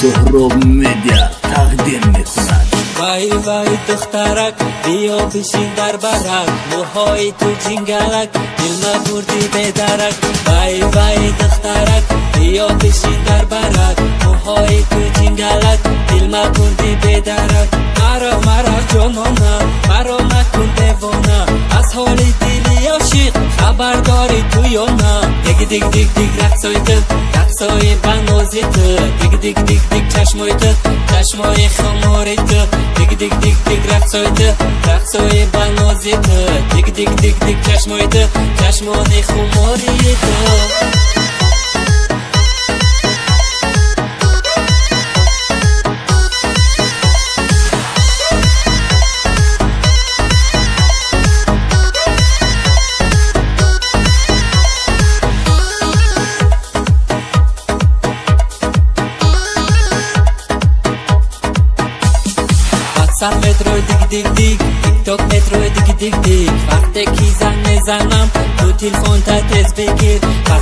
سهراب مدیا تقدیم میکند. وای وای دخترک بیا بشین در برک، موهای تو جنگلک دل بردی به درک. وای وای دخترک بیا بشین در برک، موهای تو جنگلک دل بردی به درک. مرا جانانا مرا مکن دیوانا، از حال دلی عاشق خبر داری تو یا نه؟ دیگ دیگ دیگ دیگ رقصای تو، رقصای بنازی تو، دیگ دیگ دیگ دیگ چشمای تو، چشمای خماری تو، دیگ دیگ دیگ دیگ رقصای تو، رقصای بنازی تو، دیگ دیگ دیگ دیگ چشمای تو، چشمای خماری تو. سر مترو دیگ دیگ دیگ، تیک توک مترو دیگ دیگ دیگ، وقتی کی زنگ میزنم تو تلفن تا تز بگیر.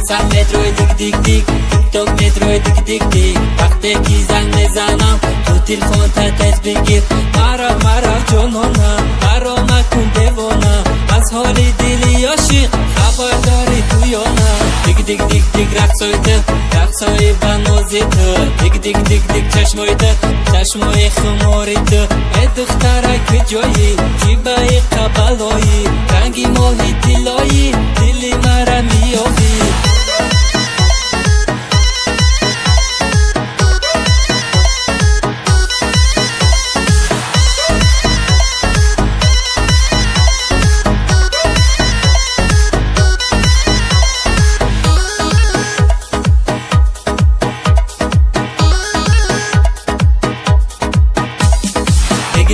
سر مترو دیگ دیگ دیگ، تیک توک مترو دیگ دیگ دیگ، وقتی کی زنگ میزنم تو تلفن تا تز بگیر. مرا جانانا مرا مکن دیوانا، از حال دلی عاشق خبر داری تو یا نه؟ دیگ دیگ دیگ دیگ رقصای تو، رقصای بنازی تو، دیگ دیگ دیگ دیگ چشمای تو، چشمای خماری تو. ای دخترک جایی جیبای قبلایی، رنگی ماهی دلایی دلی مرا میابی.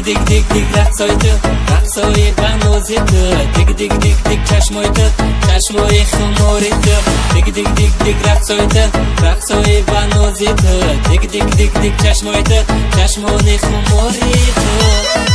دیگ دیگ دیگ رقصای تو، رقصای بنازی تو، دیگ دیگ دیگ دیگ چشمای تو، چشمای خماری تو، دیگ دیگ دیگ دیگ رقصای تو، رقصای بنازی تو، دیگ دیگ دیگ دیگ چشمای تو، چشمای خماری تو.